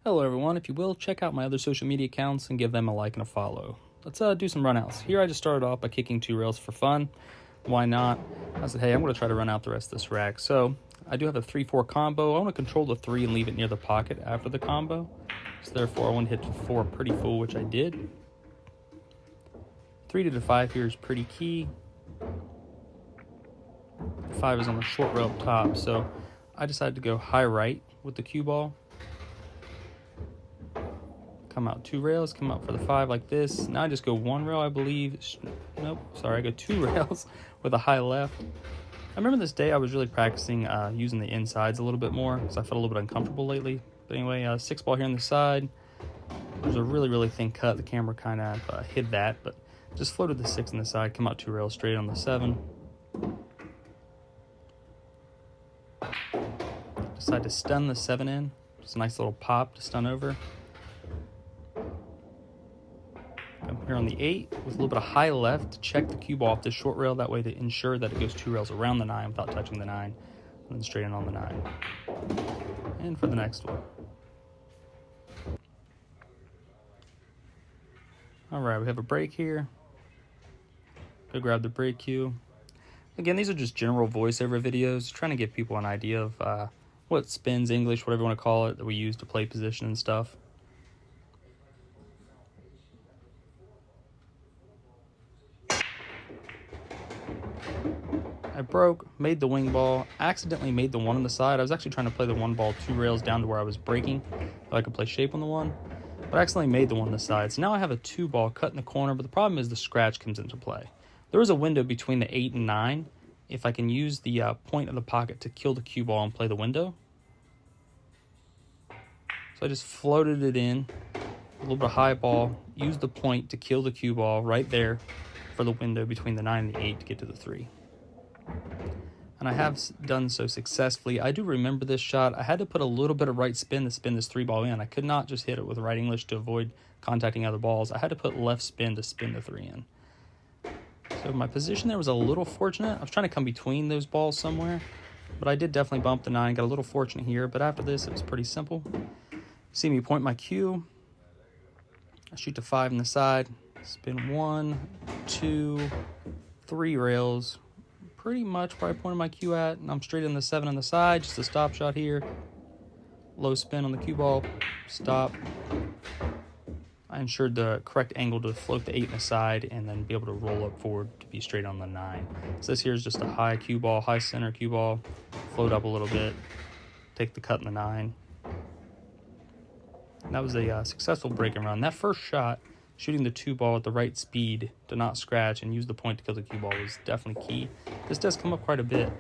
Hello everyone, if you will, check out my other social media accounts and give them a like and a follow. Let's do some runouts. Here I just started off by kicking 2 rails for fun. Why not? I said, hey, I'm going to try to run out the rest of this rack. So I do have a 3-4 combo. I want to control the 3 and leave it near the pocket after the combo. So therefore I want to hit 4 pretty full, which I did. 3 to the 5 here is pretty key. 5 is on the short rail up top, so I decided to go high right with the cue ball. Come out 2 rails, come out for the 5 like this. Now I just go 1 rail, I believe. Nope, sorry, I go 2 rails with a high left. I remember this day I was really practicing using the insides a little bit more because I felt a little bit uncomfortable lately. But anyway, 6 ball here on the side. There's a really thin cut. The camera kind of hid that, but just floated the 6 on the side, come out 2 rails straight on the 7. Decide to stun the 7 in. Just a nice little pop to stun over. Come here on the 8 with a little bit of high left to check the cue ball off the short rail, that way to ensure that it goes 2 rails around the 9 without touching the 9, and then straight in on the 9. And for the next one. Alright, we have a break here. Go grab the break cue. Again, these are just general voiceover videos, trying to give people an idea of what spins, English, whatever you want to call it, that we use to play position and stuff. I broke, made the wing ball, accidentally made the 1 on the side. I was actually trying to play the 1 ball 2 rails down to where I was breaking so I could play shape on the 1, but I accidentally made the 1 on the side. So now I have a 2 ball cut in the corner, but the problem is the scratch comes into play. There is a window between the 8 and 9 if I can use the point of the pocket to kill the cue ball and play the window. So I just floated it in, a little bit of high ball, used the point to kill the cue ball right there for the window between the 9 and the 8 to get to the 3. And I have done so successfully. I do remember this shot. I had to put a little bit of right spin to spin this 3 ball in. I could not just hit it with right English to avoid contacting other balls. I had to put left spin to spin the 3 in. So my position there was a little fortunate. I was trying to come between those balls somewhere, but I did definitely bump the 9, got a little fortunate here, but after this it was pretty simple. See me point my cue. I shoot the 5 in the side, spin 1, 2, 3 rails, pretty much where I pointed my cue at, and I'm straight in the 7 on the side, just a stop shot here. Low spin on the cue ball, stop. I ensured the correct angle to float the 8 in the side and then be able to roll up forward to be straight on the 9. So this here is just a high cue ball, high center cue ball, float up a little bit, take the cut in the 9. And that was a successful break and run. That first shot, shooting the 2 ball at the right speed to not scratch and use the point to kill the cue ball, was definitely key. This does come up quite a bit.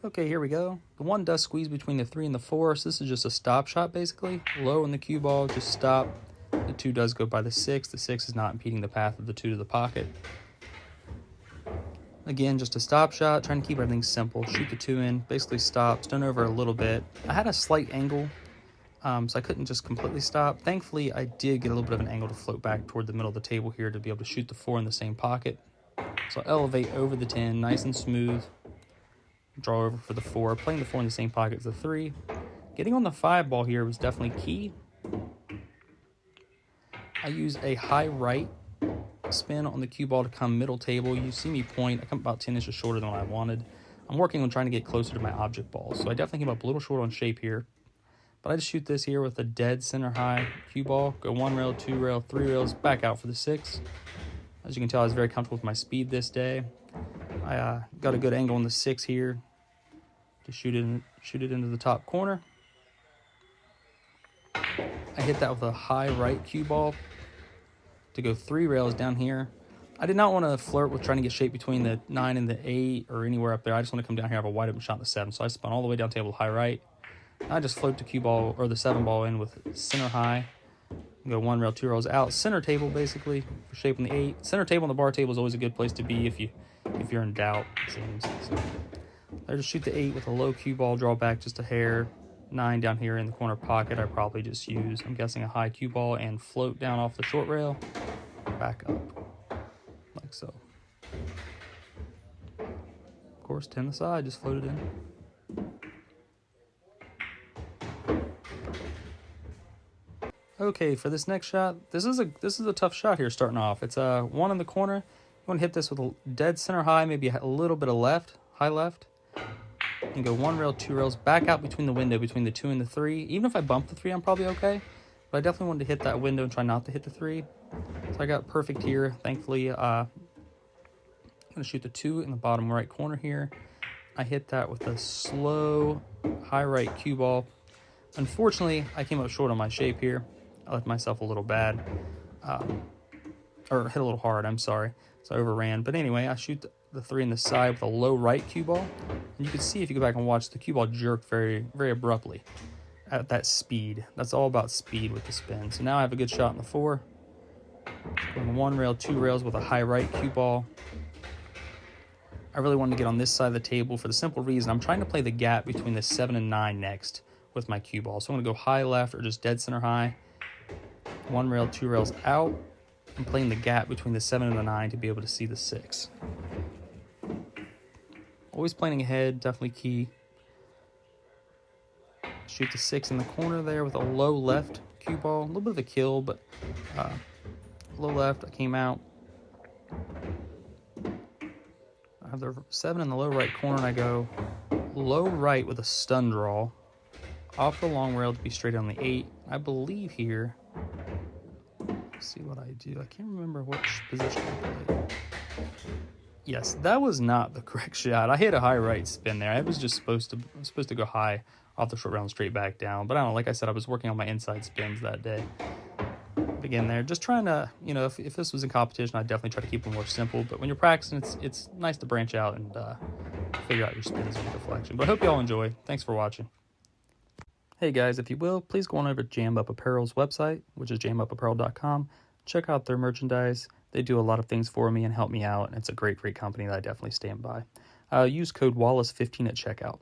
Okay, here we go. The 1 does squeeze between the 3 and the 4, so this is just a stop shot basically. Low in the cue ball, just stop. The 2 does go by the 6. The 6 is not impeding the path of the 2 to the pocket. Again, just a stop shot, trying to keep everything simple. Shoot the 2 in, basically stop, stun over a little bit. I had a slight angle, so I couldn't just completely stop. Thankfully, I did get a little bit of an angle to float back toward the middle of the table here to be able to shoot the 4 in the same pocket. So I'll elevate over the 10, nice and smooth. Draw over for the 4, playing the 4 in the same pocket as the 3. Getting on the 5 ball here was definitely key. I use a high right spin on the cue ball to come middle table. You see me point. I come about 10 inches shorter than what I wanted. I'm working on trying to get closer to my object ball, so I definitely came up a little short on shape here. But I just shoot this here with a dead center high cue ball. Go 1 rail, 2 rail, 3 rails, back out for the 6. As you can tell, I was very comfortable with my speed this day. I got a good angle on the 6 here to shoot it into the top corner. I hit that with a high right cue ball to go 3 rails down here. I did not want to flirt with trying to get shape between the 9 and the 8 or anywhere up there. I just want to come down here, have a wide open shot in the 7. So I spun all the way down table high right. I just float the cue ball or the 7 ball in with center high. Go 1 rail, 2 rails out. Center table basically for shape on the 8. Center table on the bar table is always a good place to be if you're in doubt, it seems. So I just shoot the 8 with a low cue ball, draw back just a hair. 9 down here in the corner pocket, I probably just use, I'm guessing, a high cue ball and float down off the short rail, back up, like so. course, 10 the side, just float it in. Okay, for this next shot, this is a tough shot here starting off. It's one in the corner. You want to hit this with a dead center high, maybe a little bit of left, high left. And go 1 rail, 2 rails, back out between the window, between the 2 and the 3. Even if I bump the 3, I'm probably okay. But I definitely wanted to hit that window and try not to hit the 3. So I got perfect here. Thankfully, I'm going to shoot the 2 in the bottom right corner here. I hit that with a slow, high right cue ball. Unfortunately, I came up short on my shape here. I left myself a little bad. Or hit a little hard, I'm sorry. So I overran. But anyway, I shoot the 3 in the side with a low right cue ball. And you can see if you go back and watch, the cue ball jerked very, very abruptly at that speed. That's all about speed with the spin. So now I have a good shot in the 4. Going 1 rail, 2 rails with a high right cue ball. I really wanted to get on this side of the table for the simple reason I'm trying to play the gap between the 7 and 9 next with my cue ball. So I'm going to go high left or just dead center high. 1 rail, 2 rails out. I'm playing the gap between the 7 and the 9 to be able to see the 6. Always planning ahead, definitely key. Shoot the 6 in the corner there with a low left cue ball. A little bit of a kill, but low left. I came out. I have the 7 in the low right corner, and I go low right with a stun draw off the long rail to be straight on the 8. I believe here. Let's see what I do. I can't remember which position I played. Yes, that was not the correct shot. I hit a high right spin there. I was just supposed to go high off the short rail and straight back down. But I don't know, like I said, I was working on my inside spins that day. Begin there, just trying to, you know, if this was in competition, I'd definitely try to keep them more simple. But when you're practicing, it's nice to branch out and figure out your spins and your deflection. But I hope you all enjoy. Thanks for watching. Hey guys, if you will, please go on over to Jam Up Apparel's website, which is jamupapparel.com. Check out their merchandise. They do a lot of things for me and help me out, and it's a great, great company that I definitely stand by. Use code Wallace15 at checkout.